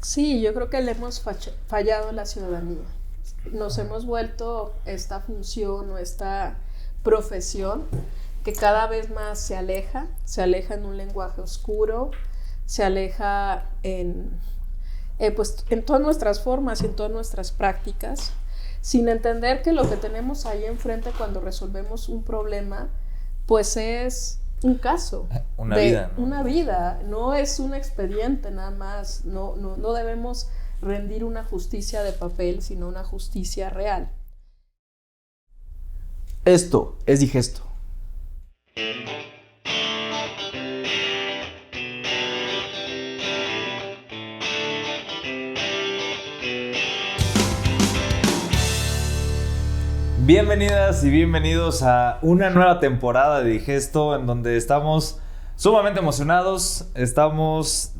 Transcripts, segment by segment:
Sí, yo creo que le hemos fallado a la ciudadanía. Nos hemos vuelto esta función o esta profesión que cada vez más se aleja en un lenguaje oscuro, se aleja pues, en todas nuestras formas y en todas nuestras prácticas, sin entender que lo que tenemos ahí enfrente cuando resolvemos un problema, pues es un caso una vida, no es un expediente nada más, no debemos rendir una justicia de papel, sino una justicia real. Esto es Digesto. Bienvenidas y bienvenidos a una nueva temporada de Digesto, en donde estamos sumamente emocionados.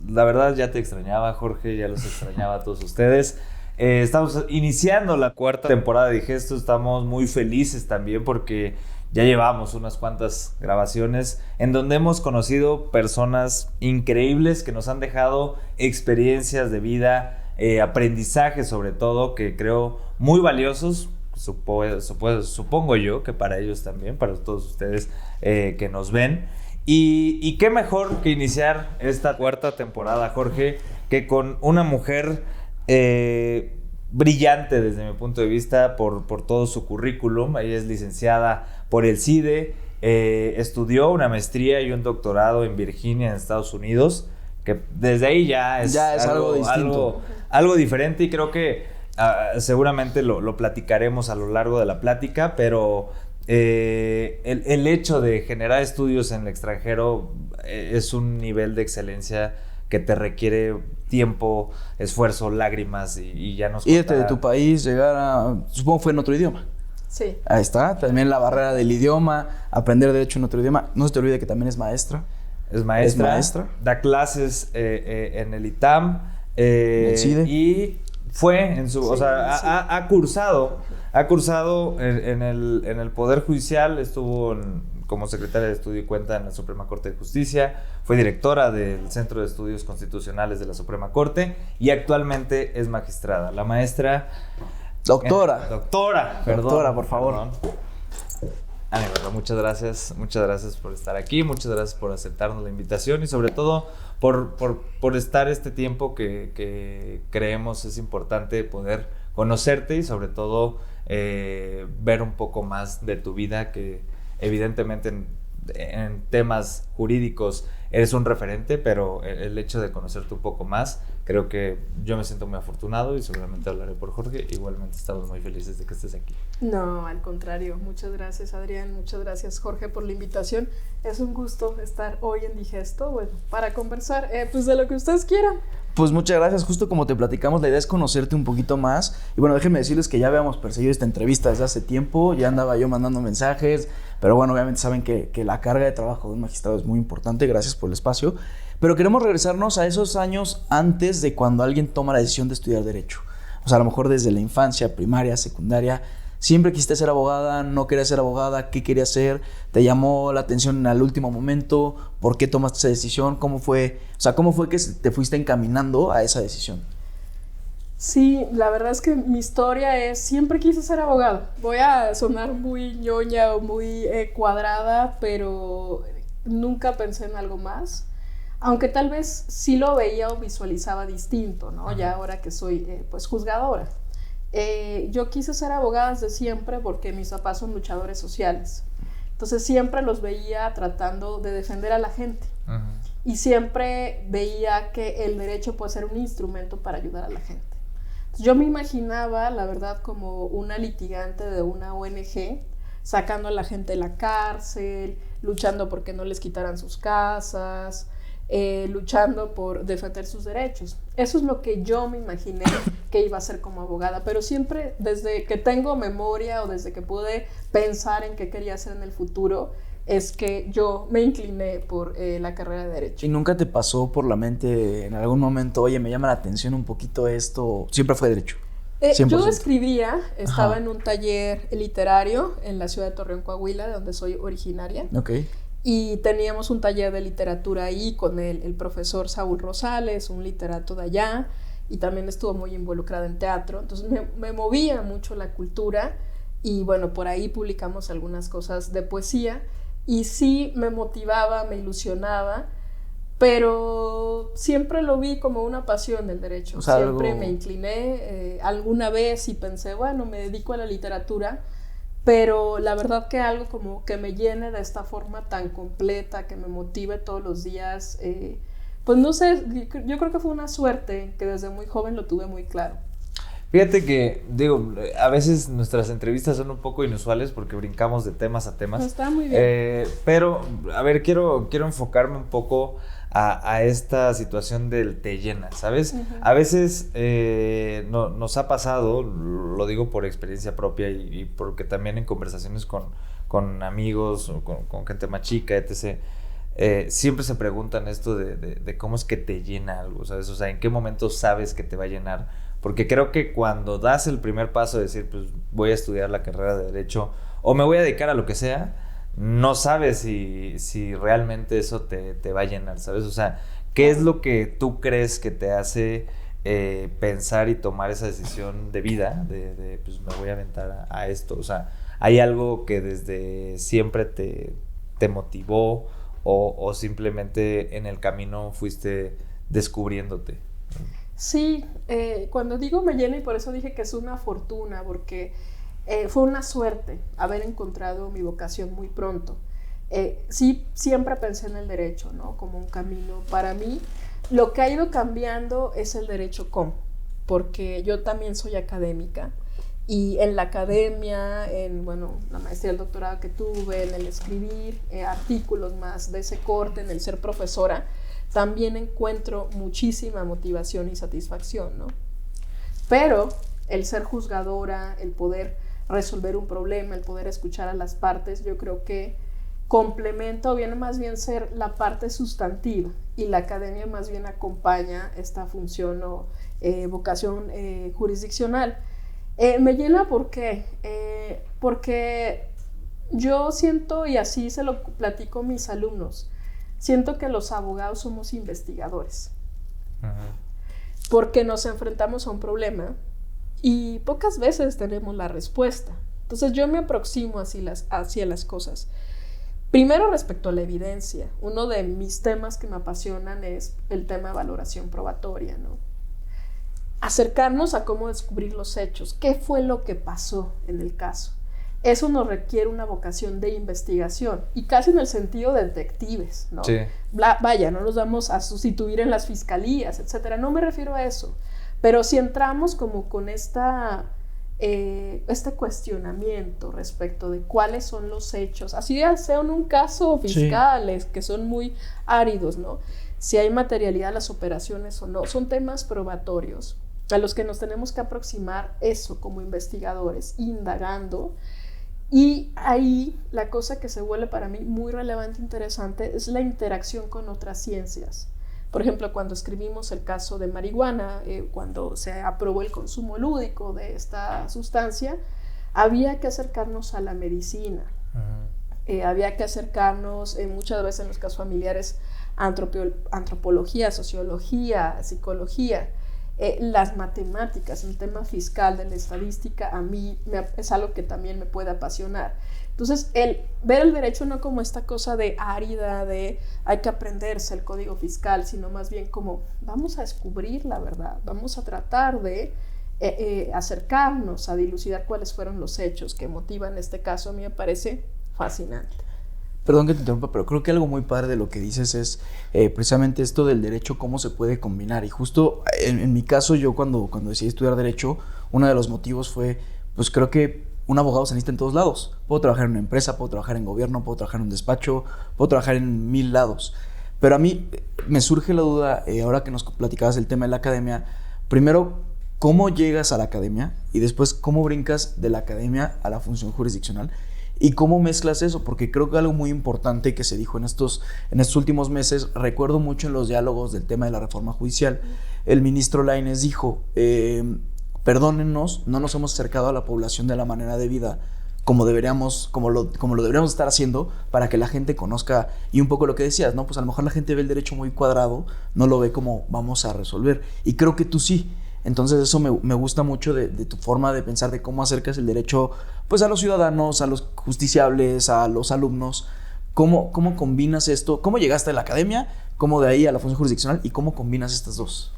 La verdad, ya te extrañaba, Jorge, ya los extrañaba a todos ustedes. Estamos iniciando la cuarta temporada de Digesto. Estamos muy felices también porque ya llevamos unas cuantas grabaciones en donde hemos conocido personas increíbles que nos han dejado experiencias de vida, aprendizajes sobre todo, que creo muy valiosos. Supongo yo que para ellos también, para todos ustedes que nos ven. Y qué mejor que iniciar esta cuarta temporada, Jorge, que con una mujer brillante desde mi punto de vista por todo su currículum. Ella es licenciada por el CIDE, estudió una maestría y un doctorado en Virginia, en Estados Unidos, que desde ahí ya es algo distinto. Algo diferente, y creo que seguramente lo platicaremos a lo largo de la plática, pero el hecho de generar estudios en el extranjero es un nivel de excelencia que te requiere tiempo, esfuerzo, lágrimas, y ya nos irte de tu país, llegar a... Supongo fue en otro idioma. Sí. Ahí está, también la barrera del idioma, aprender derecho en otro idioma. No se te olvide que también es maestra. Es maestra. Da clases en el ITAM. El CIDE. Y fue en su... Sí, o sea, sí. ha cursado en el Poder Judicial, estuvo como secretaria de Estudio y Cuenta en la Suprema Corte de Justicia, fue directora del Centro de Estudios Constitucionales de la Suprema Corte y actualmente es magistrada. La maestra... Doctora, por favor. Amigo, muchas gracias por estar aquí, muchas gracias por aceptarnos la invitación y sobre todo por estar este tiempo que creemos es importante poder conocerte y sobre todo ver un poco más de tu vida, que evidentemente en temas jurídicos eres un referente, pero el hecho de conocerte un poco más, creo que yo me siento muy afortunado y seguramente hablaré por Jorge. Igualmente estamos muy felices de que estés aquí. No, al contrario, muchas gracias, Adrián, muchas gracias, Jorge, por la invitación. Es un gusto estar hoy en Digesto, bueno, para conversar pues de lo que ustedes quieran. Pues muchas gracias. Justo como te platicamos, la idea es conocerte un poquito más. Y bueno, déjenme decirles que ya habíamos perseguido esta entrevista desde hace tiempo. Ya andaba yo mandando mensajes. Pero bueno, obviamente saben que la carga de trabajo de un magistrado es muy importante. Gracias por el espacio. Pero queremos regresarnos a esos años antes de cuando alguien toma la decisión de estudiar Derecho. O sea, a lo mejor desde la infancia, primaria, secundaria. ¿Siempre quisiste ser abogada? ¿No querías ser abogada? ¿Qué querías ser? ¿Te llamó la atención al último momento? ¿Por qué tomaste esa decisión? ¿Cómo fue que te fuiste encaminando a esa decisión? Sí, la verdad es que mi historia es, siempre quise ser abogada. Voy a sonar muy ñoña o muy cuadrada, pero nunca pensé en algo más. Aunque tal vez sí lo veía o visualizaba distinto, ¿no? Ya ahora que soy pues juzgadora. Yo quise ser abogada desde siempre porque mis papás son luchadores sociales. Entonces siempre los veía tratando de defender a la gente. Uh-huh. Y siempre veía que el derecho puede ser un instrumento para ayudar a la gente. Entonces, yo me imaginaba, la verdad, como una litigante de una ONG, sacando a la gente de la cárcel, luchando porque no les quitaran sus casas, luchando por defender sus derechos. Eso es lo que yo me imaginé que iba a ser como abogada, pero siempre desde que tengo memoria o desde que pude pensar en qué quería hacer en el futuro, es que yo me incliné por la carrera de Derecho. ¿Y nunca te pasó por la mente en algún momento, oye, me llama la atención un poquito esto? ¿Siempre fue Derecho? Yo escribía, estaba en un taller literario en la ciudad de Torreón, Coahuila, de donde soy originaria. Okay. Y teníamos un taller de literatura ahí con el profesor Saúl Rosales, un literato de allá, y también estuvo muy involucrada en teatro, entonces me movía mucho la cultura y bueno, por ahí publicamos algunas cosas de poesía y sí me motivaba, me ilusionaba, pero siempre lo vi como una pasión el derecho, o sea, siempre me incliné alguna vez y pensé, bueno, me dedico a la literatura, pero la verdad que algo como que me llene de esta forma tan completa, que me motive todos los días, pues no sé, yo creo que fue una suerte que desde muy joven lo tuve muy claro. Fíjate que, digo, a veces nuestras entrevistas son un poco inusuales porque brincamos de temas a temas. Está muy bien. Pero, a ver, quiero enfocarme un poco a esta situación del te llena, ¿sabes? Uh-huh. A veces nos ha pasado, lo digo por experiencia propia y porque también en conversaciones con amigos o con gente más chica, etc., siempre se preguntan esto de cómo es que te llena algo, ¿sabes? O sea, ¿en qué momento sabes que te va a llenar? Porque creo que cuando das el primer paso de decir, pues voy a estudiar la carrera de Derecho o me voy a dedicar a lo que sea, no sabes si realmente eso te va a llenar, ¿sabes? O sea, ¿qué es lo que tú crees que te hace pensar y tomar esa decisión de vida de pues me voy a aventar a esto? O sea, ¿hay algo que desde siempre te motivó o simplemente en el camino fuiste descubriéndote? Sí, cuando digo me llena, y por eso dije que es una fortuna, porque fue una suerte haber encontrado mi vocación muy pronto. Sí, siempre pensé en el derecho, ¿no? Como un camino para mí. Lo que ha ido cambiando es el derecho cómo, porque yo también soy académica y en la academia, en bueno, la maestría y el doctorado que tuve, en el escribir artículos más de ese corte, en el ser profesora, también encuentro muchísima motivación y satisfacción, ¿no? Pero el ser juzgadora, el poder resolver un problema, el poder escuchar a las partes, yo creo que complementa o viene más bien ser la parte sustantiva y la academia más bien acompaña esta función o vocación jurisdiccional. Me llena porque yo siento, y así se lo platico a mis alumnos, siento que los abogados somos investigadores. Uh-huh. Porque nos enfrentamos a un problema y pocas veces tenemos la respuesta. Entonces yo me aproximo hacia las cosas. Primero, respecto a la evidencia, uno de mis temas que me apasionan es el tema de valoración probatoria, ¿no? Acercarnos a cómo descubrir los hechos, qué fue lo que pasó en el caso. Eso nos requiere una vocación de investigación y casi en el sentido de detectives, ¿no? Sí. Vaya, no nos vamos a sustituir en las fiscalías, etcétera. No me refiero a eso, pero si entramos como con este cuestionamiento respecto de cuáles son los hechos, así sea en un caso fiscales, sí, que son muy áridos, ¿no? Si hay materialidad de las operaciones o no, son temas probatorios a los que nos tenemos que aproximar eso como investigadores, indagando. Y ahí la cosa que se vuelve para mí muy relevante e interesante es la interacción con otras ciencias. Por ejemplo, cuando escribimos el caso de marihuana, cuando se aprobó el consumo lúdico de esta sustancia, había que acercarnos a la medicina. Uh-huh. Había que acercarnos muchas veces en los casos familiares a antropología, sociología, psicología. Las matemáticas, el tema fiscal de la estadística, a mí es algo que también me puede apasionar. Entonces, el ver el derecho no como esta cosa de árida, de hay que aprenderse el código fiscal, sino más bien como vamos a descubrir la verdad, vamos a tratar de acercarnos a dilucidar cuáles fueron los hechos que motivan este caso, a mí me parece fascinante. Perdón que te interrumpa, pero creo que algo muy padre de lo que dices es precisamente esto del derecho, cómo se puede combinar. Y justo en mi caso, yo cuando decidí estudiar derecho, uno de los motivos fue, pues creo que un abogado se necesita en todos lados. Puedo trabajar en una empresa, puedo trabajar en gobierno, puedo trabajar en un despacho, puedo trabajar en 1000 lados. Pero a mí me surge la duda, ahora que nos platicabas el tema de la academia, primero, ¿cómo llegas a la academia? Y después, ¿cómo brincas de la academia a la función jurisdiccional? ¿Y cómo mezclas eso? Porque creo que algo muy importante que se dijo en estos últimos meses, recuerdo mucho en los diálogos del tema de la reforma judicial, el ministro Lainez dijo, perdónennos, no nos hemos acercado a la población de la manera debida, como lo deberíamos estar haciendo para que la gente conozca. Y un poco lo que decías, ¿no? Pues a lo mejor la gente ve el derecho muy cuadrado, no lo ve como vamos a resolver. Y creo que tú sí. Entonces eso me gusta mucho de tu forma de pensar, de cómo acercas el derecho pues a los ciudadanos, a los justiciables, a los alumnos. ¿Cómo combinas esto? ¿Cómo llegaste a la academia? ¿Cómo de ahí a la función jurisdiccional? ¿Y cómo combinas estas dos?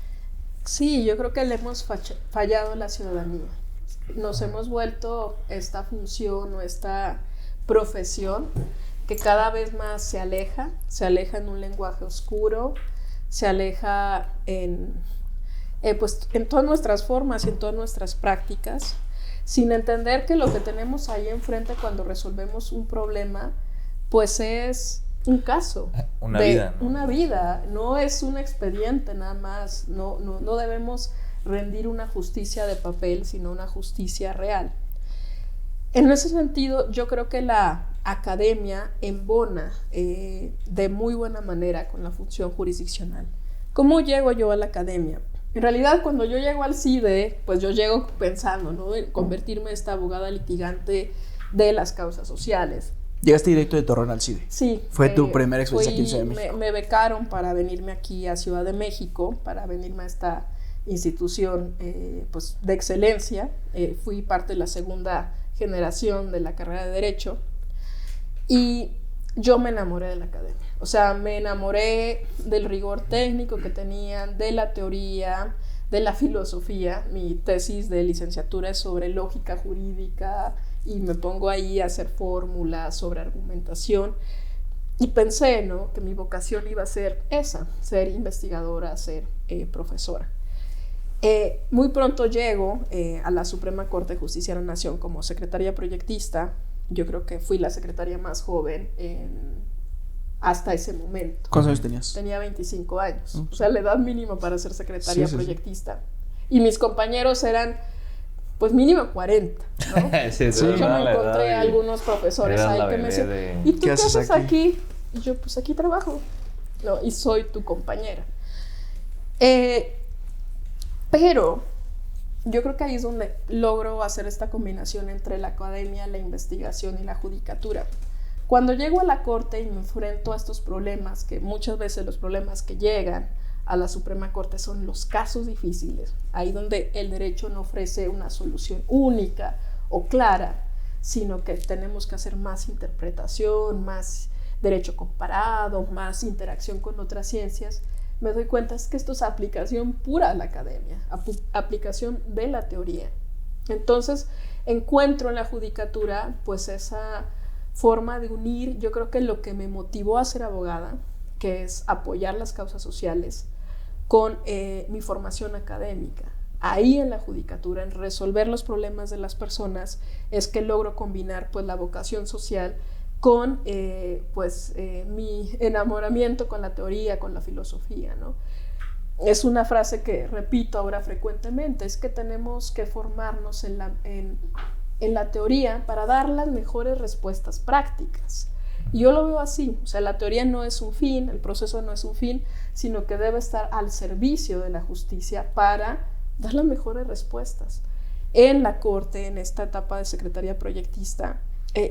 Sí, yo creo que le hemos fallado a la ciudadanía. Nos hemos vuelto esta función o esta profesión que cada vez más se aleja en un lenguaje oscuro, se aleja pues, en todas nuestras formas y en todas nuestras prácticas, sin entender que lo que tenemos ahí enfrente cuando resolvemos un problema, pues es un caso. Una vida, no es un expediente nada más, no debemos rendir una justicia de papel, sino una justicia real. En ese sentido, yo creo que la academia embona de muy buena manera con la función jurisdiccional. ¿Cómo llego yo a la academia? En realidad, cuando yo llego al CIDE, pues yo llego pensando, ¿no?, en convertirme en esta abogada litigante de las causas sociales. ¿Llegaste directo de Torreón al CIDE? Sí. ¿Fue tu primera experiencia aquí en Ciudad de México? Me becaron para venirme aquí a Ciudad de México, para venirme a esta institución pues, de excelencia. Fui parte de la segunda generación de la carrera de Derecho y yo me enamoré de la academia. O sea, me enamoré del rigor técnico que tenían, de la teoría, de la filosofía. Mi tesis de licenciatura es sobre lógica jurídica y me pongo ahí a hacer fórmulas sobre argumentación. Y pensé, ¿no?, que mi vocación iba a ser esa, ser investigadora, ser profesora. Muy pronto llego a la Suprema Corte de Justicia de la Nación como secretaria proyectista. Yo creo que fui la secretaria más joven hasta ese momento. ¿Cuántos años tenías? Tenía 25 años, o sea, la edad mínima para ser secretaria proyectista. Y mis compañeros eran, pues, mínimo 40, ¿no? Yo me encontré a algunos profesores ahí que me decían, ¿y tú qué haces aquí? Y yo, pues, aquí trabajo, ¿no? Y soy tu compañera. Pero yo creo que ahí es donde logro hacer esta combinación entre la academia, la investigación y la judicatura. Cuando llego a la corte y me enfrento a estos problemas, que muchas veces los problemas que llegan a la Suprema Corte son los casos difíciles, ahí donde el derecho no ofrece una solución única o clara, sino que tenemos que hacer más interpretación, más derecho comparado, más interacción con otras ciencias, me doy cuenta es que esto es aplicación pura a la academia, aplicación de la teoría. Entonces encuentro en la judicatura pues esa forma de unir, yo creo que lo que me motivó a ser abogada, que es apoyar las causas sociales, con mi formación académica. Ahí en la judicatura, en resolver los problemas de las personas, es que logro combinar pues la vocación social con mi enamoramiento con la teoría, con la filosofía, ¿no? Es una frase que repito ahora frecuentemente, es que tenemos que formarnos en la teoría para dar las mejores respuestas prácticas. Y yo lo veo así, o sea, la teoría no es un fin, el proceso no es un fin, sino que debe estar al servicio de la justicia para dar las mejores respuestas. En la Corte, en esta etapa de secretaría proyectista,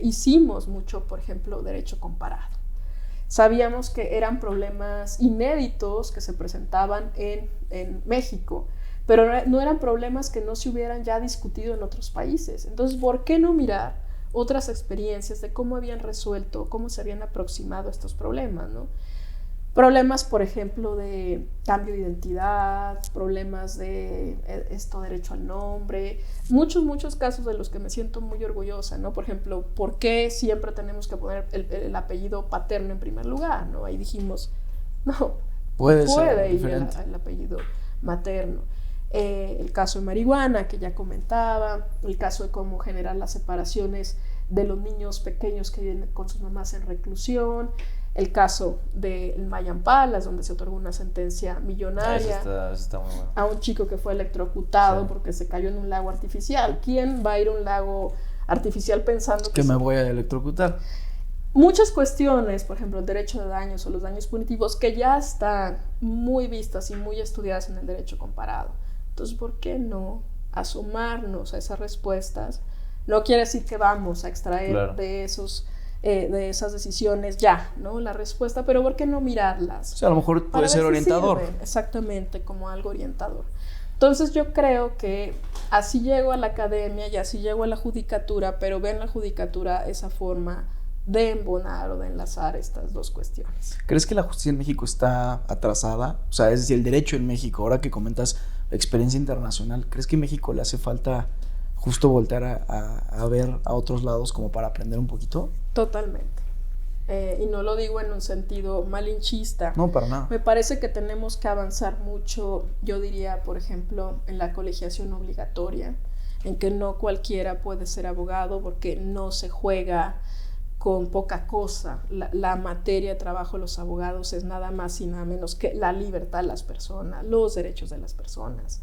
hicimos mucho, por ejemplo, derecho comparado. Sabíamos que eran problemas inéditos que se presentaban en México, pero no eran problemas que no se hubieran ya discutido en otros países. Entonces, ¿por qué no mirar otras experiencias de cómo habían resuelto, cómo se habían aproximado a estos problemas, ¿no? Problemas, por ejemplo, de cambio de identidad, problemas de derecho al nombre, muchos casos de los que me siento muy orgullosa, ¿no? Por ejemplo, ¿por qué siempre tenemos que poner el apellido paterno en primer lugar, ¿no? Ahí dijimos, no, puede ir el apellido materno. El caso de marihuana, que ya comentaba, el caso de cómo generar las separaciones de los niños pequeños que viven con sus mamás en reclusión, el caso del Mayan Palace, donde se otorgó una sentencia millonaria eso está muy bueno. A un chico que fue electrocutado porque se cayó en un lago artificial. ¿Quién va a ir a un lago artificial pensando que me voy a electrocutar? Muchas cuestiones, por ejemplo, el derecho de daños o los daños punitivos, que ya están muy vistas y muy estudiadas en el derecho comparado. Entonces, ¿por qué no asomarnos a esas respuestas No quiere decir que vamos a extraer Claro. de esas decisiones ya, ¿no? La respuesta, pero ¿por qué no mirarlas? O sea, a lo mejor Para puede ver ser si orientador. sirven, exactamente, como algo orientador. Entonces yo creo que así llego a la academia y así llego a la judicatura, pero ve en la judicatura esa forma de embonar o de enlazar estas dos cuestiones. ¿Crees que la justicia en México está atrasada? O sea, es decir, el derecho en México, ahora que comentas experiencia internacional, ¿crees que a México le hace falta justo voltear a ver a otros lados como para aprender un poquito? Totalmente. Y no lo digo en un sentido malinchista. No, para nada. Me parece que tenemos que avanzar mucho, yo diría, por ejemplo, en la colegiación obligatoria, en que no cualquiera puede ser abogado porque no se juega con poca cosa. La materia de trabajo de los abogados es nada más y nada menos que la libertad de las personas, los derechos de las personas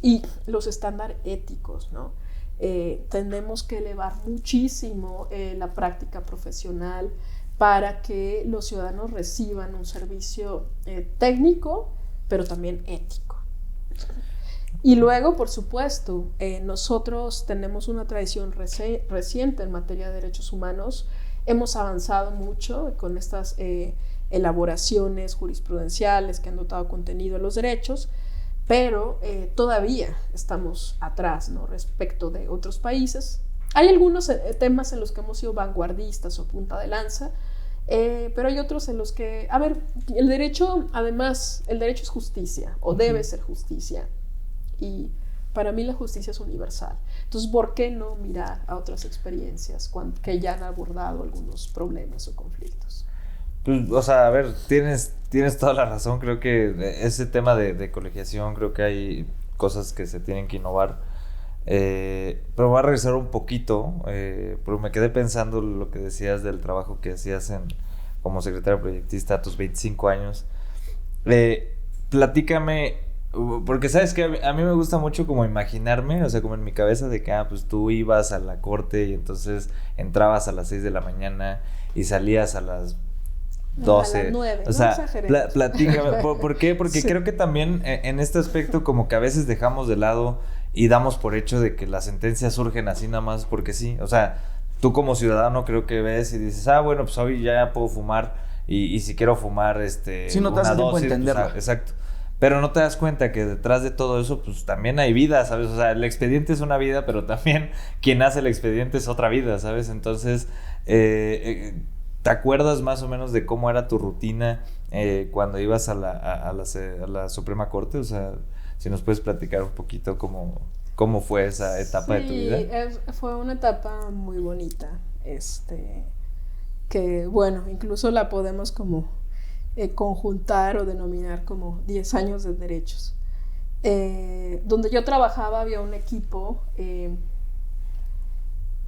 y los estándares éticos, ¿no? Tenemos que elevar muchísimo la práctica profesional para que los ciudadanos reciban un servicio técnico, pero también ético. Y luego, por supuesto, nosotros tenemos una tradición reciente en materia de derechos humanos. Hemos avanzado mucho con estas elaboraciones jurisprudenciales que han dotado contenido a los derechos, pero todavía estamos atrás, ¿no? Respecto de otros países. Hay algunos temas en los que hemos sido vanguardistas o punta de lanza, pero hay otros en los que, a ver, el derecho, además, el derecho es justicia, o debe ser justicia, y para mí la justicia es universal. Entonces, ¿por qué no mirar a otras experiencias que ya han abordado algunos problemas o conflictos? Pues, o sea, a ver, tienes toda la razón. Creo que ese tema de colegiación, creo que hay cosas que se tienen que innovar. Pero voy a regresar un poquito, pero me quedé pensando lo que decías del trabajo que hacías como secretario proyectista a tus 25 años. Platícame, porque sabes que a mí me gusta mucho como imaginarme, o sea, como en mi cabeza de que, pues tú ibas a la corte y entonces entrabas a las 6 de la mañana y salías a las 12. A las 9, o sea, no exageremos. platícame, ¿por qué? Porque Sí. creo que también en este aspecto como que a veces dejamos de lado y damos por hecho de que las sentencias surgen así nada más porque sí. O sea, tú como ciudadano creo que ves y dices, bueno, pues hoy ya puedo fumar y si quiero fumar Sí, no te das una el tiempo de dosis, entenderlo. exacto. Pero no te das cuenta que detrás de todo eso, pues también hay vida, ¿sabes? O sea, el expediente es una vida, pero también quien hace el expediente es otra vida, ¿sabes? Entonces, ¿te acuerdas más o menos de cómo era tu rutina cuando ibas a la Suprema Corte? O sea, si nos puedes platicar un poquito cómo fue esa etapa de tu vida. Fue una etapa muy bonita, que bueno, incluso la podemos como conjuntar o denominar como 10 años de derechos. Donde yo trabajaba había un equipo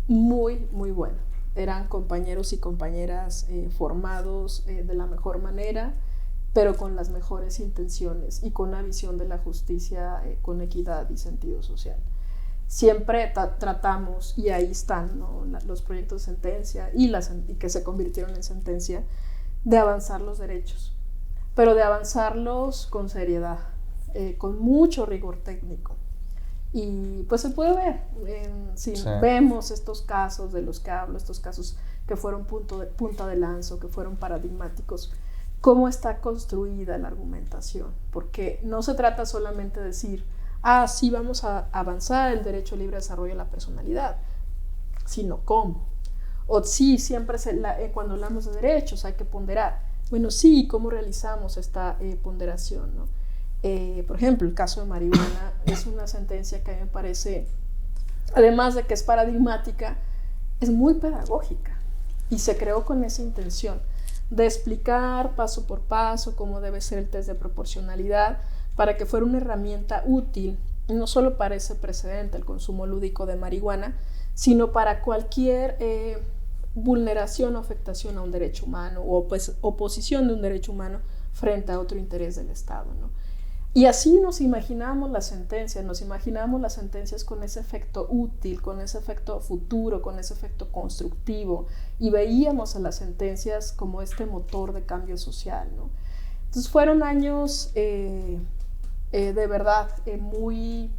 muy, muy bueno. Eran compañeros y compañeras formados de la mejor manera, pero con las mejores intenciones y con una visión de la justicia con equidad y sentido social. Siempre tratamos, y ahí están, ¿no?, los proyectos de sentencia y que se convirtieron en sentencia, de avanzar los derechos, pero de avanzarlos con seriedad, con mucho rigor técnico. Y pues se puede ver, si Sí. vemos estos casos de los que hablo, estos casos que fueron punta de lanza, que fueron paradigmáticos, cómo está construida la argumentación, porque no se trata solamente de decir, sí, vamos a avanzar el derecho al libre desarrollo de la personalidad, sino cómo. O sí, siempre cuando hablamos de derechos hay que ponderar. Bueno, sí, ¿cómo realizamos esta ponderación, ¿no? Por ejemplo, el caso de marihuana es una sentencia que a mí me parece, además de que es paradigmática, es muy pedagógica y se creó con esa intención de explicar paso por paso cómo debe ser el test de proporcionalidad para que fuera una herramienta útil, no solo para ese precedente, el consumo lúdico de marihuana, sino para cualquier vulneración o afectación a un derecho humano o pues, oposición de un derecho humano frente a otro interés del Estado, ¿no? Y así nos imaginamos las sentencias con ese efecto útil, con ese efecto futuro, con ese efecto constructivo, y veíamos a las sentencias como este motor de cambio social, ¿no? Entonces fueron años de verdad muy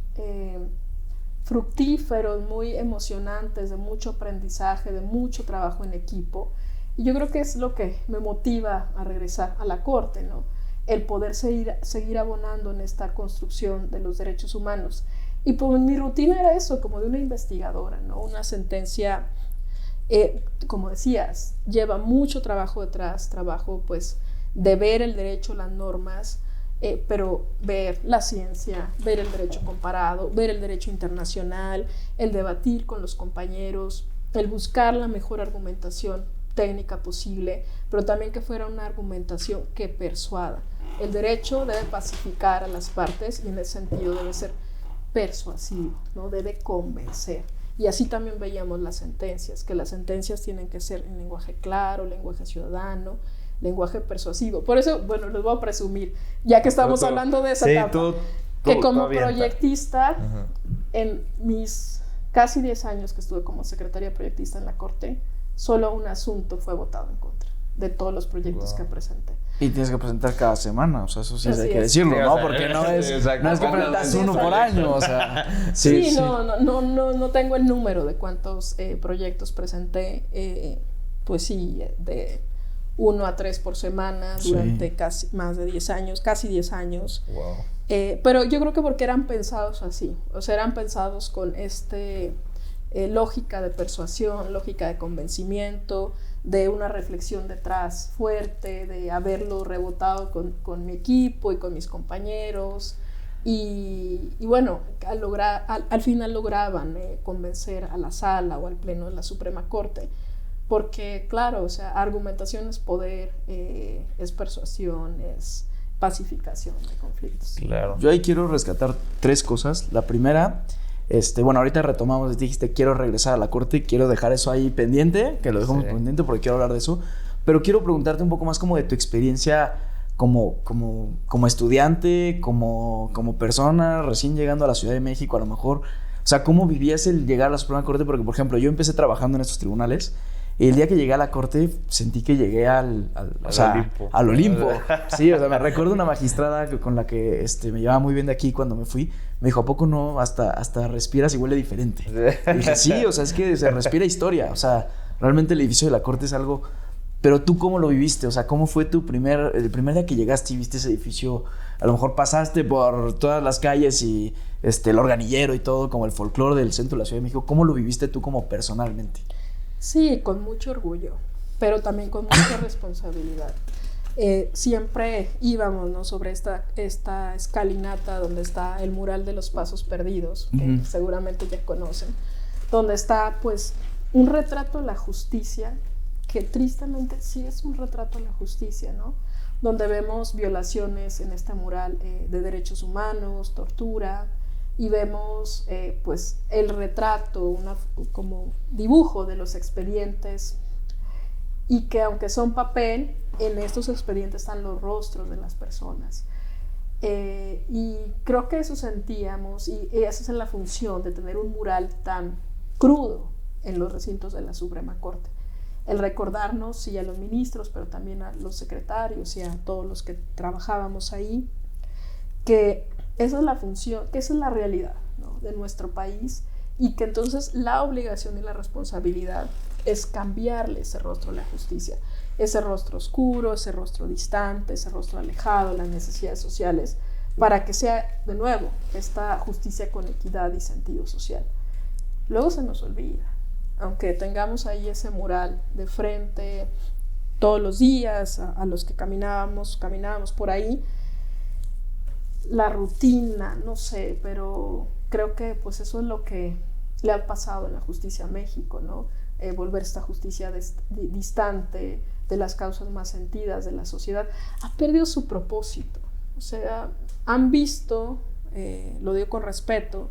fructíferos, muy emocionantes, de mucho aprendizaje, de mucho trabajo en equipo. Y yo creo que es lo que me motiva a regresar a la Corte, ¿no? El poder seguir abonando en esta construcción de los derechos humanos. Y pues mi rutina era eso, como de una investigadora, ¿no? Una sentencia, como decías, lleva mucho trabajo detrás, trabajo pues de ver el derecho, las normas, pero ver la ciencia, ver el derecho comparado, ver el derecho internacional, el debatir con los compañeros, el buscar la mejor argumentación técnica posible, pero también que fuera una argumentación que persuada. El derecho debe pacificar a las partes y en ese sentido debe ser persuasivo, ¿no? Debe convencer. Y así también veíamos las sentencias, que las sentencias tienen que ser en lenguaje claro, lenguaje ciudadano, lenguaje persuasivo. Por eso, bueno, les voy a presumir, ya que estamos hablando de esa etapa, que como proyectista, en mis casi 10 años que estuve como secretaria proyectista en la Corte, solo un asunto fue votado en contra de todos los proyectos que presenté. Y tienes que presentar cada semana, o sea, eso sí Así hay que es. decirlo, Sí, ¿no? o sea, Porque no es que presentas uno por año, o sea. Sí, no tengo el número de cuántos proyectos presenté, pues sí, de 1 a 3 por semana durante casi más de 10 años, casi 10 años. Wow. Pero yo creo que porque eran pensados así, o sea, eran pensados con lógica de persuasión, lógica de convencimiento, de una reflexión detrás fuerte, de haberlo rebotado con mi equipo y con mis compañeros. Y bueno, al final lograban convencer a la sala o al pleno de la Suprema Corte, porque claro, o sea, argumentación es poder, es persuasión, es pacificación de conflictos. Claro. Yo ahí quiero rescatar 3 cosas. La primera, bueno, ahorita retomamos, dijiste, quiero regresar a la Corte y quiero dejar eso ahí pendiente, que lo dejamos pendiente porque quiero hablar de eso, pero quiero preguntarte un poco más como de tu experiencia como estudiante, como persona recién llegando a la Ciudad de México, a lo mejor, o sea, ¿cómo vivías el llegar a la Suprema Corte? Porque, por ejemplo, yo empecé trabajando en estos tribunales y el día que llegué a la Corte sentí que llegué al Olimpo. Sí, o sea, me recuerdo una magistrada con la que me llevaba muy bien de aquí cuando me fui. Me dijo, ¿a poco no? Hasta respiras y huele diferente. Y dije, sí, o sea, es que se respira historia. O sea, realmente el edificio de la Corte es algo... Pero tú, ¿cómo lo viviste? O sea, ¿cómo fue el primer día que llegaste y viste ese edificio? A lo mejor pasaste por todas las calles y el organillero y todo, como el folclore del centro de la Ciudad de México. ¿Cómo lo viviste tú como personalmente? Sí, con mucho orgullo, pero también con mucha responsabilidad. Siempre íbamos, ¿no?, sobre esta escalinata donde está el mural de los pasos perdidos, que seguramente ya conocen, donde está pues un retrato de la justicia, que tristemente sí es un retrato de la justicia, ¿no? Donde vemos violaciones en este mural de derechos humanos, tortura, y vemos pues el retrato, como dibujo de los expedientes, y que aunque son papel, en estos expedientes están los rostros de las personas. Y creo que eso sentíamos, y esa es la función de tener un mural tan crudo en los recintos de la Suprema Corte. El recordarnos, sí, a los ministros, pero también a los secretarios y a todos los que trabajábamos ahí, que esa es la función, que esa es la realidad, ¿no?, de nuestro país, y que entonces la obligación y la responsabilidad es cambiarle ese rostro a la justicia, ese rostro oscuro, ese rostro distante, ese rostro alejado de las necesidades sociales, para que sea, de nuevo, esta justicia con equidad y sentido social. Luego se nos olvida, aunque tengamos ahí ese mural de frente todos los días, a los que caminábamos por ahí, la rutina, no sé, pero creo que pues eso es lo que le ha pasado en la justicia a México, ¿no? Volver esta justicia distante de las causas más sentidas de la sociedad, ha perdido su propósito. O sea, han visto, lo digo con respeto,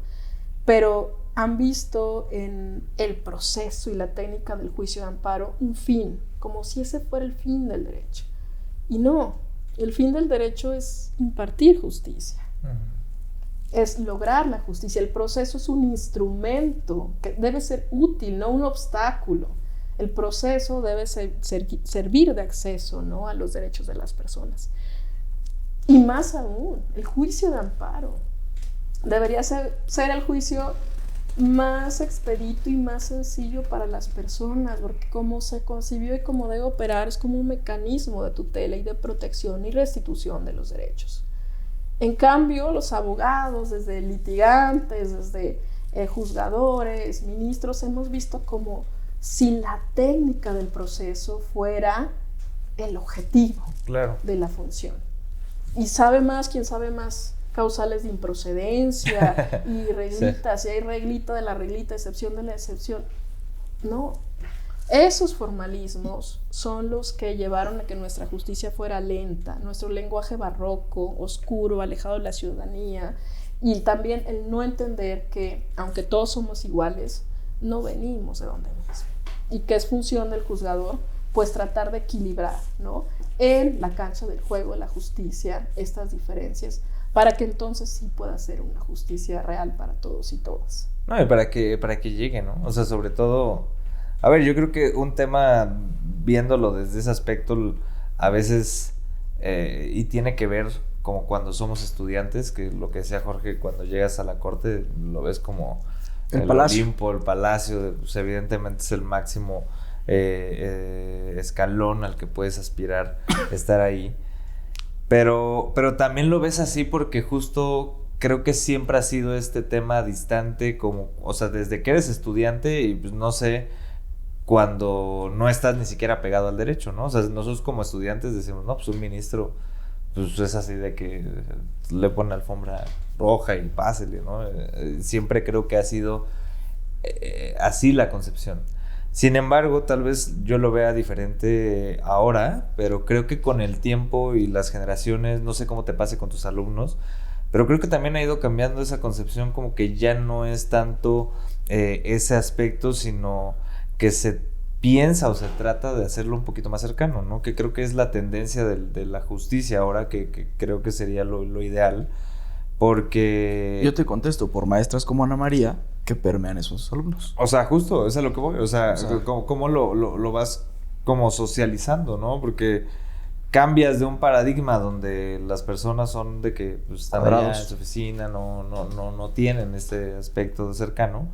pero han visto en el proceso y la técnica del juicio de amparo un fin, como si ese fuera el fin del derecho. Y no, el fin del derecho es impartir justicia. Es lograr la justicia. El proceso es un instrumento que debe ser útil, no un obstáculo. El proceso debe servir de acceso, ¿no?, a los derechos de las personas. Y más aún, el juicio de amparo debería ser el juicio más expedito y más sencillo para las personas, porque como se concibió y como debe operar es como un mecanismo de tutela y de protección y restitución de los derechos. En cambio, los abogados, desde litigantes, desde juzgadores, ministros, hemos visto como si la técnica del proceso fuera el objetivo de la función. Y sabe más quien sabe más causales de improcedencia y reglitas, sí. Y hay reglita de la reglita, excepción de la excepción. No, esos formalismos son los que llevaron a que nuestra justicia fuera lenta, nuestro lenguaje barroco, oscuro, alejado de la ciudadanía, y también el no entender que, aunque todos somos iguales, no venimos de donde mismo, y que es función del juzgador, pues tratar de equilibrar, ¿no?, en la cancha del juego de la justicia estas diferencias, para que entonces sí pueda ser una justicia real para todos y todas. No, y para que llegue, ¿no? O sea, sobre todo, a ver, yo creo que un tema, viéndolo desde ese aspecto, a veces, y tiene que ver como cuando somos estudiantes, que lo que decía Jorge, cuando llegas a la corte, lo ves como el palacio. Olimpo, el palacio, pues evidentemente es el máximo escalón al que puedes aspirar estar ahí. Pero también lo ves así porque justo creo que siempre ha sido este tema distante, como, o sea, desde que eres estudiante y pues no sé, cuando no estás ni siquiera pegado al derecho, ¿no? O sea, nosotros como estudiantes decimos, no, pues un ministro, pues es así de que le pone alfombra roja y pásele, ¿no? Siempre creo que ha sido así la concepción. Sin embargo, tal vez yo lo vea diferente ahora, pero creo que con el tiempo y las generaciones, no sé cómo te pase con tus alumnos, pero creo que también ha ido cambiando esa concepción, como que ya no es tanto ese aspecto, sino que se piensa o se trata de hacerlo un poquito más cercano, ¿no? Que creo que es la tendencia de la justicia ahora, que creo que sería lo ideal, porque... Yo te contesto, por maestras como Ana María, que permean esos alumnos. O sea, justo, eso es a lo que voy. O sea ¿cómo lo vas como socializando, ¿no? Porque cambias de un paradigma donde las personas son de que pues, están allá en su oficina, no tienen este aspecto de cercano.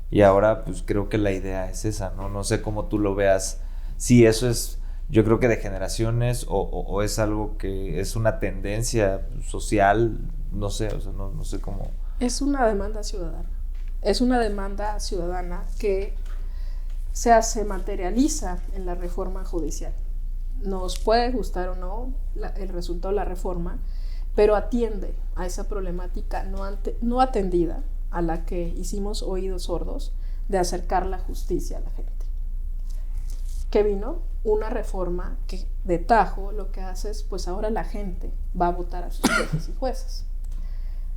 Y ahora, pues creo que la idea es esa, ¿no? No sé cómo tú lo veas. Si eso es, yo creo que de generaciones o es algo que es una tendencia social, no sé, o sea, no sé cómo... Es una demanda ciudadana. Es una demanda ciudadana que se materializa en la reforma judicial. Nos puede gustar o no el resultado de la reforma, pero atiende a esa problemática no atendida, a la que hicimos oídos sordos, de acercar la justicia a la gente. ¿Qué vino? Una reforma que de tajo lo que hace es, pues ahora la gente va a votar a sus jueces y juezas.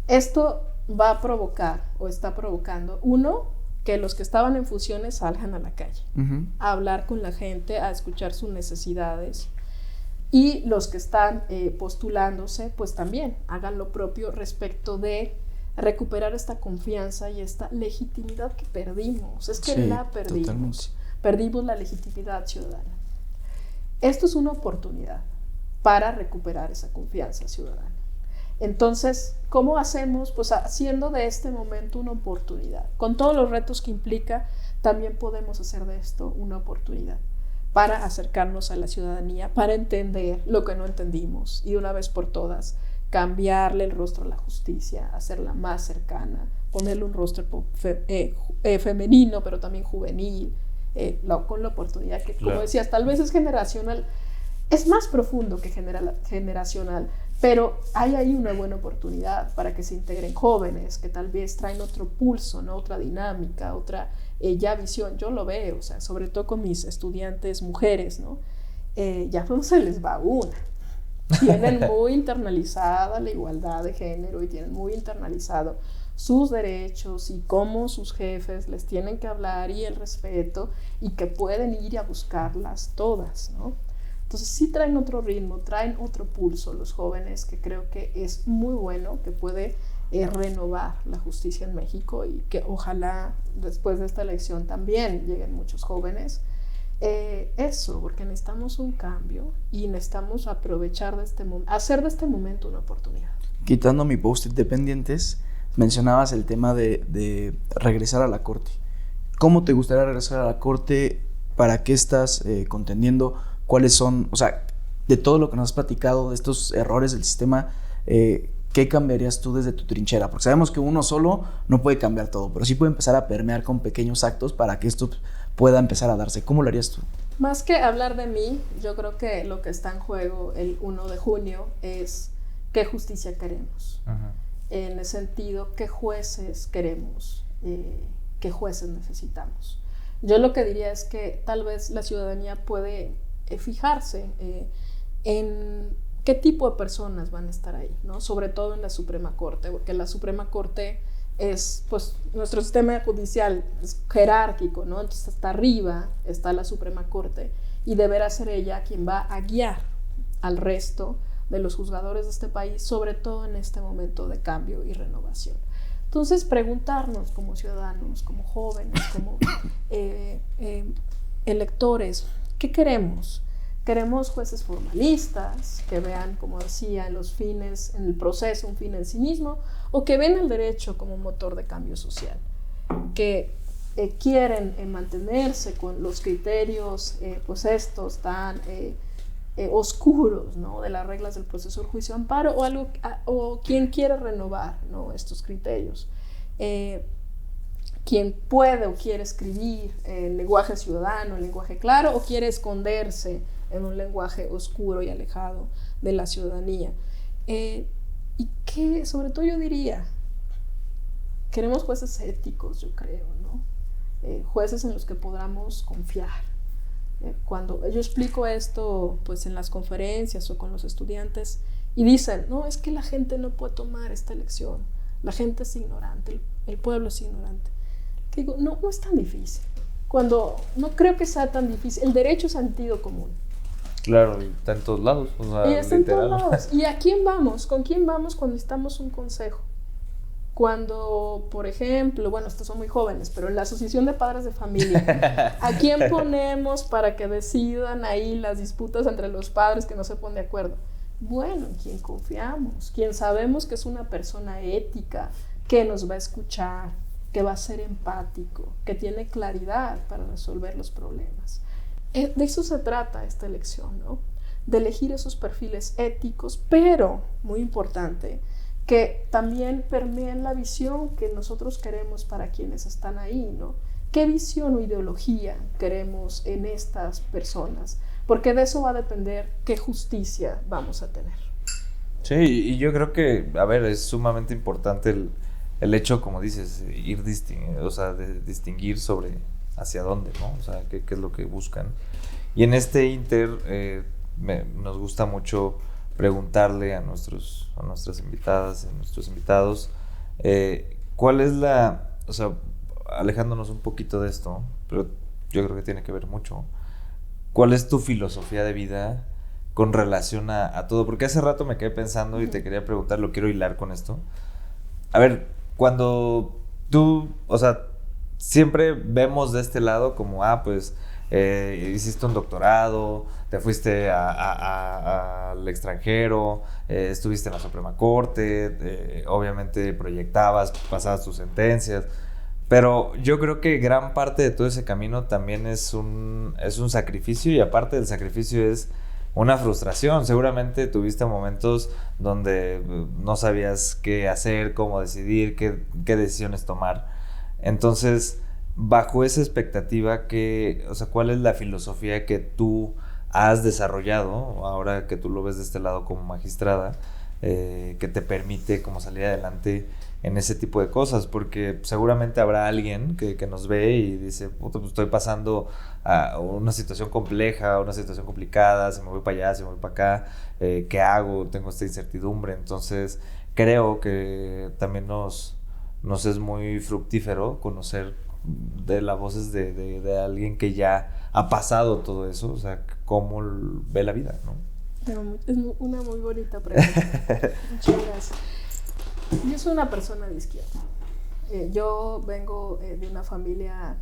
Esto va a provocar, o está provocando, uno, que los que estaban en funciones salgan a la calle, a hablar con la gente, a escuchar sus necesidades, y los que están postulándose, pues también hagan lo propio respecto de recuperar esta confianza y esta legitimidad que perdimos. Es que sí, la perdimos. Totalmente. Perdimos la legitimidad ciudadana. Esto es una oportunidad para recuperar esa confianza ciudadana. Entonces, ¿cómo hacemos? Pues haciendo de este momento una oportunidad. Con todos los retos que implica, también podemos hacer de esto una oportunidad para acercarnos a la ciudadanía, para entender lo que no entendimos y de una vez por todas cambiarle el rostro a la justicia, hacerla más cercana, ponerle un rostro femenino, pero también juvenil, con la oportunidad que, como decías, tal vez es generacional, es más profundo que generacional, pero hay ahí una buena oportunidad para que se integren jóvenes que tal vez traen otro pulso, ¿no? Otra dinámica, otra ya visión. Yo lo veo, o sea, sobre todo con mis estudiantes mujeres, ¿no? Ya no se les va una. Tienen muy internalizada la igualdad de género y tienen muy internalizado sus derechos y cómo sus jefes les tienen que hablar y el respeto y que pueden ir a buscarlas todas, ¿no? Entonces sí traen otro ritmo, traen otro pulso los jóvenes, que creo que es muy bueno, que puede renovar la justicia en México y que ojalá después de esta elección también lleguen muchos jóvenes. Eso, porque necesitamos un cambio y necesitamos aprovechar de este momento, hacer de este momento una oportunidad. Quitando mi post-it de pendientes, mencionabas el tema de regresar a la corte. ¿Cómo te gustaría regresar a la corte? ¿Para qué estás contendiendo? ¿Cuáles son, o sea, de todo lo que nos has platicado, de estos errores del sistema, qué cambiarías tú desde tu trinchera? Porque sabemos que uno solo no puede cambiar todo, pero sí puede empezar a permear con pequeños actos para que esto pueda empezar a darse. ¿Cómo lo harías tú? Más que hablar de mí, yo creo que lo que está en juego el 1 de junio es qué justicia queremos. En el sentido, qué jueces queremos, qué jueces necesitamos. Yo lo que diría es que tal vez la ciudadanía puede fijarse en qué tipo de personas van a estar ahí, ¿no? Sobre todo en la Suprema Corte, porque la Suprema Corte es, pues, nuestro sistema judicial es jerárquico, ¿no? Entonces hasta arriba está la Suprema Corte y deberá ser ella quien va a guiar al resto de los juzgadores de este país, sobre todo en este momento de cambio y renovación. Entonces, preguntarnos como ciudadanos, como jóvenes, como electores, ¿qué queremos? ¿Queremos jueces formalistas que vean, como decía, los fines, en el proceso, un fin en sí mismo, o que ven el derecho como un motor de cambio social? Que quieren mantenerse con los criterios, pues estos tan oscuros, ¿no? De las reglas del proceso del juicio de amparo, o quien quiere renovar, ¿no? Estos criterios. Quien puede o quiere escribir en lenguaje ciudadano, en lenguaje claro, o quiere esconderse en un lenguaje oscuro y alejado de la ciudadanía. Y que, sobre todo, yo diría, queremos jueces éticos, yo creo, ¿no? Jueces en los que podamos confiar. Cuando yo explico esto, pues, en las conferencias o con los estudiantes, y dicen, no, es que la gente no puede tomar esta elección, la gente es ignorante, el pueblo es ignorante. Que digo, no es tan difícil. No creo que sea tan difícil. El derecho es sentido común. Claro, y está en todos lados. O sea, y está literal. en todos lados. ¿Y a quién vamos? ¿Con quién vamos cuando necesitamos un consejo? Cuando, por ejemplo, bueno, estos son muy jóvenes, pero en la Asociación de Padres de Familia, ¿a quién ponemos para que decidan ahí las disputas entre los padres que no se ponen de acuerdo? Bueno, ¿en quién confiamos? ¿Quién sabemos que es una persona ética, que nos va a escuchar, que va a ser empático, que tiene claridad para resolver los problemas? De eso se trata esta elección, ¿no? De elegir esos perfiles éticos, pero, muy importante, que también permeen la visión que nosotros queremos para quienes están ahí, ¿no? ¿Qué visión o ideología queremos en estas personas? Porque de eso va a depender qué justicia vamos a tener. Sí, y yo creo que, a ver, es sumamente importante el hecho, como dices, de distinguir sobre hacia dónde, ¿no? O sea, qué es lo que buscan. Y en este inter nos gusta mucho preguntarle a nuestras invitadas, a nuestros invitados, cuál es o sea, alejándonos un poquito de esto, pero yo creo que tiene que ver mucho, ¿cuál es tu filosofía de vida con relación a todo? Porque hace rato me quedé pensando y te quería preguntar, lo quiero hilar con esto. A ver, cuando tú, o sea, siempre vemos de este lado como, pues, hiciste un doctorado, te fuiste al extranjero, estuviste en la Suprema Corte, obviamente proyectabas, pasabas tus sentencias, pero yo creo que gran parte de todo ese camino también es un sacrificio, y aparte del sacrificio es una frustración. Seguramente tuviste momentos donde no sabías qué hacer, cómo decidir, qué decisiones tomar. Entonces, bajo esa expectativa, o sea, ¿cuál es la filosofía que tú has desarrollado, ahora que tú lo ves de este lado como magistrada, que te permite como salir adelante en ese tipo de cosas? Porque seguramente habrá alguien que nos ve y dice, puta, pues estoy pasando a una situación compleja, una situación complicada, si me voy para allá, si me voy para acá, ¿qué hago? Tengo esta incertidumbre. Entonces, creo que también nos es muy fructífero conocer de las voces de alguien que ya ha pasado todo eso, o sea, cómo ve la vida, ¿no? Es una muy bonita pregunta. Muchas gracias. Yo soy una persona de izquierda. Yo vengo de una familia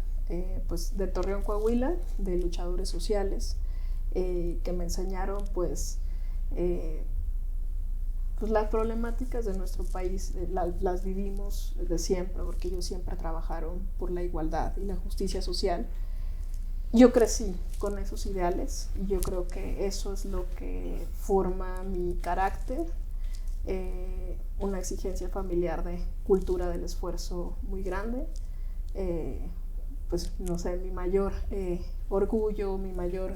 pues de Torreón, Coahuila, de luchadores sociales, que me enseñaron pues pues las problemáticas de nuestro país las vivimos desde siempre, porque ellos siempre trabajaron por la igualdad y la justicia social. Yo crecí con esos ideales y yo creo que eso es lo que forma mi carácter, una exigencia familiar de cultura del esfuerzo muy grande. Pues no sé, mi mayor orgullo, mi mayor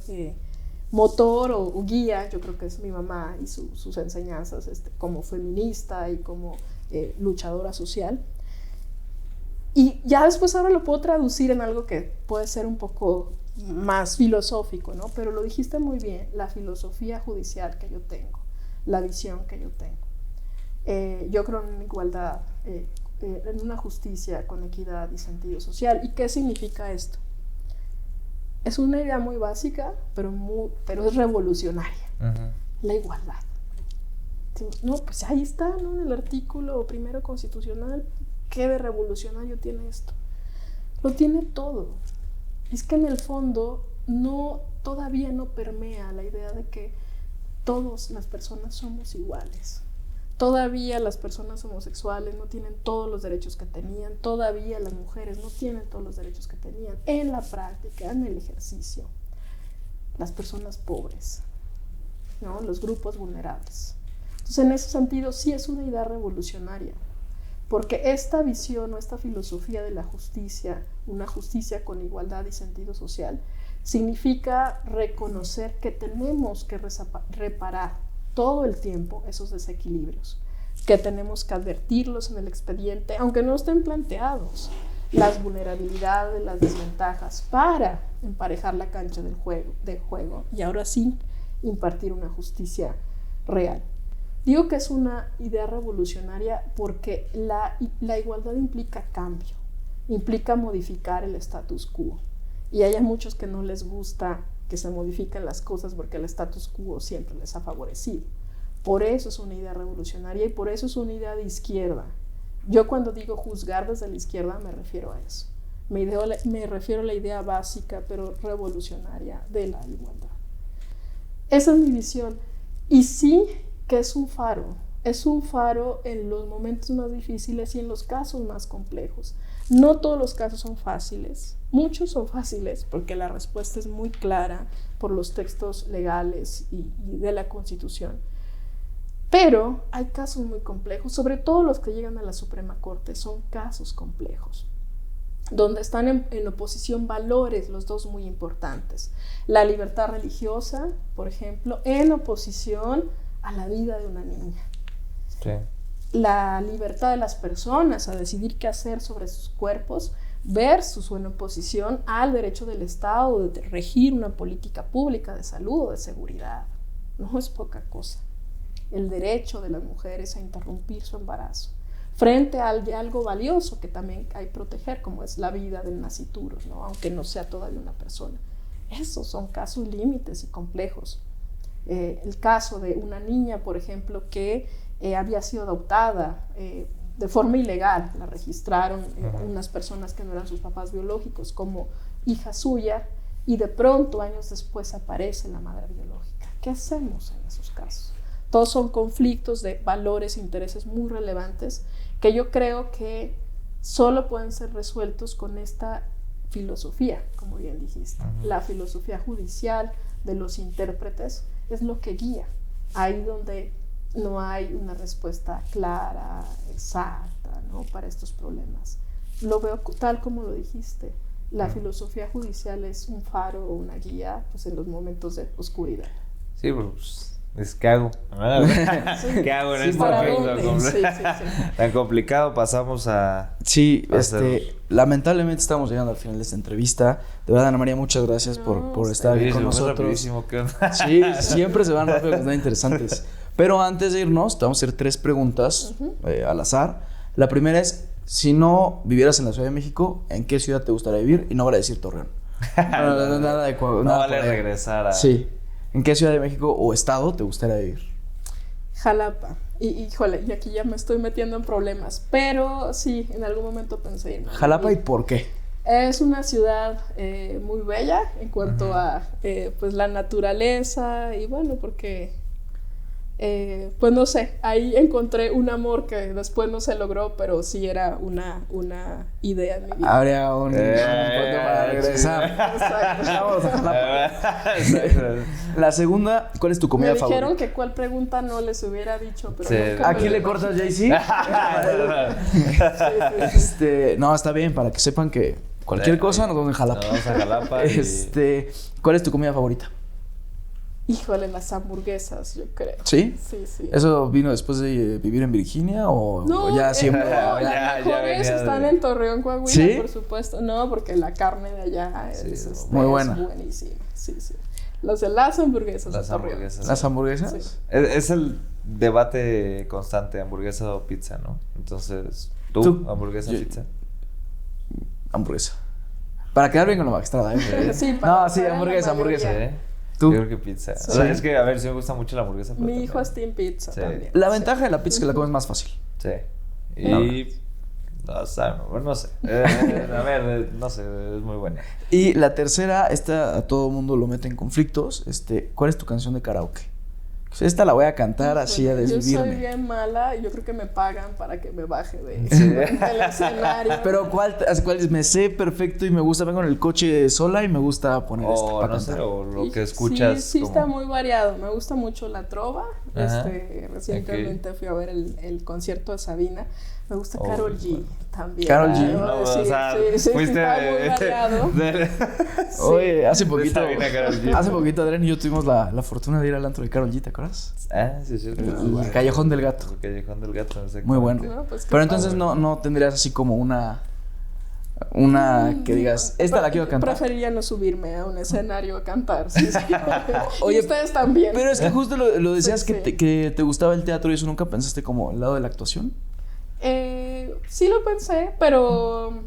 motor o guía, yo creo que es mi mamá y sus enseñanzas como feminista y como luchadora social. Y ya después ahora lo puedo traducir en algo que puede ser un poco más filosófico, ¿no? Pero lo dijiste muy bien, la filosofía judicial que yo tengo, la visión que yo tengo. Yo creo en una igualdad, en una justicia con equidad y sentido social. ¿Y qué significa esto? Es una idea muy básica, pero es revolucionaria. La igualdad. No, pues ahí está, ¿no? En el artículo primero constitucional. ¿Qué de revolucionario tiene esto? Lo tiene todo. Es que en el fondo todavía no permea la idea de que todas las personas somos iguales. Todavía las personas homosexuales no tienen todos los derechos que tenían, todavía las mujeres no tienen todos los derechos que tenían en la práctica, en el ejercicio. Las personas pobres, ¿no? Los grupos vulnerables. Entonces, en ese sentido, sí es una idea revolucionaria, porque esta visión o esta filosofía de la justicia, una justicia con igualdad y sentido social, significa reconocer que tenemos que reparar todo el tiempo esos desequilibrios, que tenemos que advertirlos en el expediente, aunque no estén planteados, las vulnerabilidades, las desventajas, para emparejar la cancha de juego y ahora sí impartir una justicia real. Digo que es una idea revolucionaria porque la igualdad implica cambio, implica modificar el status quo, y hay a muchos que no les gusta que se modifiquen las cosas porque el status quo siempre les ha favorecido. Por eso es una idea revolucionaria y por eso es una idea de izquierda. Yo cuando digo juzgar desde la izquierda me refiero a eso. Me refiero a la idea básica pero revolucionaria de la igualdad. Esa es mi visión. Y sí que es un faro en los momentos más difíciles y en los casos más complejos. No todos los casos son fáciles, muchos son fáciles porque la respuesta es muy clara por los textos legales y de la Constitución. Pero hay casos muy complejos, sobre todo los que llegan a la Suprema Corte, son casos complejos, donde están en oposición valores, los dos muy importantes. La libertad religiosa, por ejemplo, en oposición a la vida de una niña. Sí. La libertad de las personas a decidir qué hacer sobre sus cuerpos versus o en oposición al derecho del Estado de regir una política pública de salud o de seguridad. No es poca cosa. El derecho de las mujeres a interrumpir su embarazo frente a algo valioso que también hay que proteger, como es la vida del nascituro, ¿no? Aunque no sea todavía una persona. Esos son casos límites y complejos. El caso de una niña, por ejemplo, que había sido adoptada de forma ilegal, la registraron unas personas que no eran sus papás biológicos como hija suya, y de pronto años después aparece la madre biológica. ¿Qué hacemos en esos casos? Todos son conflictos de valores e intereses muy relevantes que yo creo que solo pueden ser resueltos con esta filosofía, como bien dijiste. La filosofía judicial de los intérpretes es lo que guía, ahí donde no hay una respuesta clara, exacta, ¿no? Para estos problemas. Lo veo tal como lo dijiste. La filosofía judicial es un faro o una guía, pues, en los momentos de oscuridad. Sí, pues, ¿qué hago? Sí. ¿Qué hago en Sí, este ¿para momento dónde? Sí. tan complicado? Pasamos a... Sí, hacer- lamentablemente estamos llegando al final de esta entrevista. De verdad, Ana María, muchas gracias por estar aquí con nosotros. Rapidísimo, ¿qué onda? Sí, siempre se van rápido, cosas interesantes. Pero antes de irnos, te vamos a hacer 3 preguntas al azar. La primera es, si no vivieras en la Ciudad de México, ¿en qué ciudad te gustaría vivir? Y no vale decir Torreón. Nada de No nada vale por ahí. regresar a... Sí. ¿En qué Ciudad de México o estado te gustaría vivir? Jalapa. Híjole, y aquí ya me estoy metiendo en problemas, pero sí, en algún momento pensé irme. ¿Jalapa y por qué? Es una ciudad muy bella en cuanto a pues la naturaleza y bueno, porque pues no sé, ahí encontré un amor que después no se logró, pero sí era una idea en mi vida. Habría un punto para regresar. Exacto. La segunda, ¿cuál es tu comida Me dijeron favorita? que cuál pregunta no les hubiera dicho, pero Sí. nunca ¿A me quién lo le cortas, imaginé. Jay-Z? Sí, sí. No, está bien, para que sepan que cualquier cosa nos vamos en Jalapa. Nos vamos a Jalapa y... ¿Cuál es tu comida favorita? Híjole, las hamburguesas, yo creo. ¿Sí? Sí, sí. ¿Eso vino después de vivir en Virginia o ya siempre? No, Ya las mejores venía están de- en Torreón, Coahuila, ¿Sí? por supuesto. No, porque la carne de allá Sí, muy buena. es buenísima. Sí, sí. Los de las hamburguesas Las de Torreón. hamburguesas. ¿Las hamburguesas? Sí. Es el debate constante, hamburguesa o pizza, ¿no? Entonces, ¿tú? ¿Hamburguesa o Yo- pizza? Hamburguesa. Para quedar bien con la magistrada, ¿eh? Sí, para No, sí, para la hamburguesa, mayoría. hamburguesa. Sí. ¿Tú? Yo creo que pizza. Sí. O sea, es que, a ver, sí me gusta mucho la hamburguesa. pero Mi también- hijo es Team Pizza Sí. también. La Sí. ventaja de la pizza es que la comes más fácil. Sí. Y... No, sabe, bueno, no sé. A ver, no sé, es muy buena. Y la tercera, esta a todo mundo lo mete en conflictos. ¿Cuál es tu canción de karaoke? Pues esta la voy a cantar así a Yo soy desvivirme. bien mala y yo creo que me pagan para que me baje Sí. del escenario. Pero ¿cuál me sé perfecto y me gusta? Vengo en el coche sola y me gusta poner esta O para no sé, cantar. o lo Y que escuchas. Sí, sí como- está muy variado. Me gusta mucho la trova. Ajá. Recientemente fui a ver el concierto de Sabina. Me gusta Oh, Karol G también. Karol G. Debo No, decir. o sea, sí, fuiste está muy variado. Sí. Oye, hace poquito, Sabina Karol G. hace poquito Adrián y yo tuvimos la fortuna de ir al antro de Karol G, ¿te acuerdas? Ah, sí, es cierto. El Callejón del Gato. El Callejón del Gato, exactamente. Muy bueno. No, pues qué Pero entonces padre. no tendrías así como una que digas, esta la quiero cantar. Preferiría no subirme a un escenario a cantar. Sí, sí. Oye, Y ustedes también. Pero es que justo lo decías Sí, que, sí. que te gustaba el teatro y eso, ¿nunca pensaste como el lado de la actuación? Sí lo pensé, pero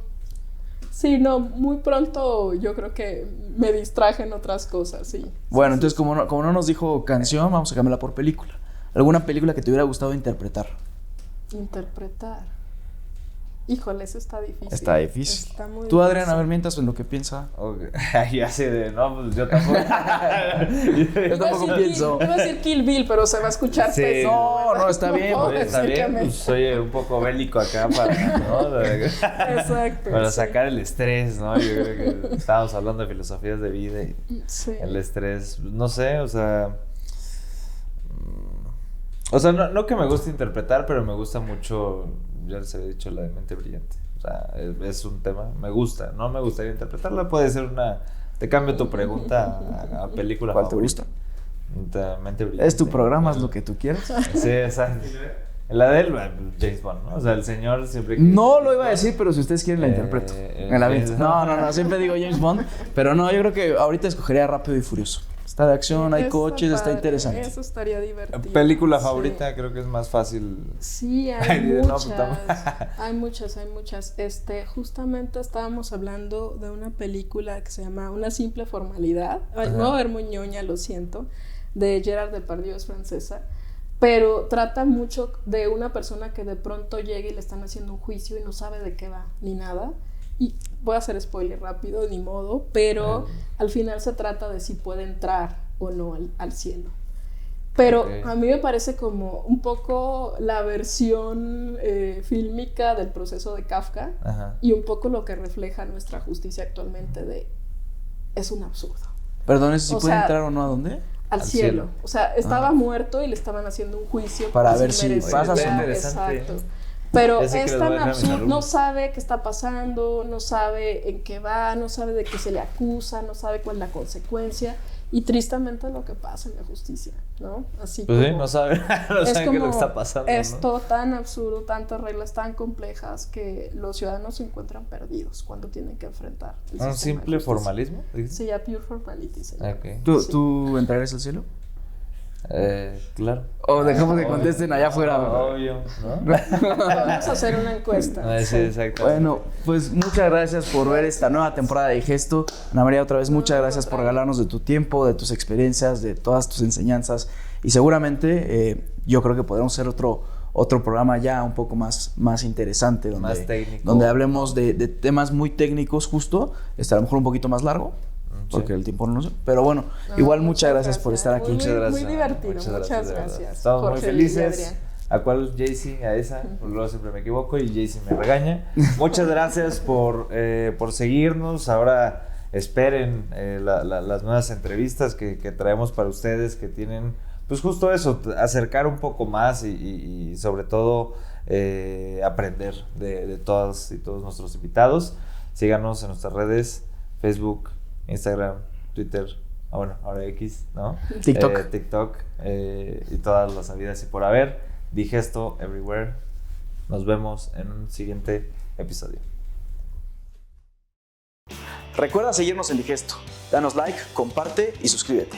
sí, no, muy pronto yo creo que me distraje en otras cosas, sí. Bueno, Sí, entonces como no nos dijo canción, vamos a cambiarla por película. ¿Alguna película que te hubiera gustado interpretar? interpretar. Híjole, eso está difícil. Está difícil. Está muy Tú, Adrián, a difícil. ver, mientras en lo que piensa. Ok. Y así de, no, pues yo tampoco. Yo tampoco pienso. Iba a decir Kill Bill, pero se va a escuchar Sí. pésimo, No, está bien, puedo Oye, está decir que bien, me- pues soy un poco bélico acá para, ¿no? Exacto. Para sí. sacar el estrés, ¿no? Yo creo que estábamos hablando de filosofías de vida y Sí. el estrés, no sé, o sea, no que me guste interpretar, pero me gusta mucho, ya les había dicho, la de Mente Brillante. O sea, es un tema, me gusta, no me gustaría interpretarla, puede ser una, te cambio tu pregunta a película ¿Cuál te favorita. Mente Brillante. Es tu programa, haz lo que tú quieras. Sí, exacto. La de él, James Bond, ¿no? O sea, el señor siempre... No lo iba a decir, pero si ustedes quieren la interpreto. Eh, Me la James aviento. No, siempre digo James Bond. Pero no, yo creo que ahorita escogería Rápido y Furioso. Está de acción, hay Está coches, está padre, interesante. Eso estaría divertido. Película Sí. favorita, creo que es más fácil. Sí, Ay, hay no, muchas. puta Hay muchas. Justamente estábamos hablando de una película que se llama Una simple formalidad. Ay, Ajá. no voy a ver muy ñoña, lo siento. De Gerard Depardieu, es francesa. Pero trata mucho de una persona que de pronto llega y le están haciendo un juicio y no sabe de qué va, ni nada. Y voy a hacer spoiler rápido, ni modo, pero al final se trata de si puede entrar o no al cielo. Pero Ok. a mí me parece como un poco la versión fílmica del proceso de Kafka Ajá. y un poco lo que refleja nuestra justicia actualmente de es un absurdo. Perdón, ¿eso sí O puede sea, entrar o no a dónde? Al Al cielo. cielo. O sea, estaba muerto y le estaban haciendo un juicio Para por ver si merecía. pasa o no. Interesante. Exacto. Pero Ese que es les voy a tan dejar a mis absurdo, no alumnos. sabe qué está pasando, no sabe en qué va, no sabe de qué se le acusa, no sabe cuál es la consecuencia y tristemente es lo que pasa en la justicia, ¿no? Así Pues sí, como no saben, no es saben qué es lo como que está pasando, ¿no? esto tan absurdo, tantas reglas tan complejas que los ciudadanos se encuentran perdidos cuando tienen que enfrentar el sistema ¿Un de simple justicia. formalismo? ¿Dices? Sí, ya pure formality, señor. Ok. ¿Tú, Sí. ¿Tú entrarías al cielo? Claro. O dejamos que contesten allá afuera. Obvio, ¿no? Vamos a hacer una encuesta. Ah, sí, exacto. Bueno, pues muchas gracias por ver esta nueva temporada de Gesto. Ana María, otra vez muchas gracias por regalarnos de tu tiempo, de tus experiencias, de todas tus enseñanzas. Y seguramente yo creo que podremos hacer otro programa ya un poco más interesante. Donde, Más técnico. Donde hablemos de temas muy técnicos justo. A lo mejor un poquito más largo. porque el tiempo no nos... Pero bueno, igual muchas gracias por estar aquí. Muchas gracias. Muy divertido, muchas muchas de verdad. gracias. Estamos muy Jorge felices. y Adrián. ¿A cuál Jaycee? A esa, porque luego siempre me equivoco y Jaycee me regaña. Muchas gracias por seguirnos. Ahora esperen las nuevas entrevistas que traemos para ustedes, que tienen, pues justo eso, acercar un poco más y sobre todo aprender de todas y todos nuestros invitados. Síganos en nuestras redes, Facebook, Instagram, Twitter, bueno, ahora X, ¿no? TikTok y todas las habidas y por haber. Digesto Everywhere. Nos vemos en un siguiente episodio. Recuerda seguirnos en Digesto. Danos like, comparte y suscríbete.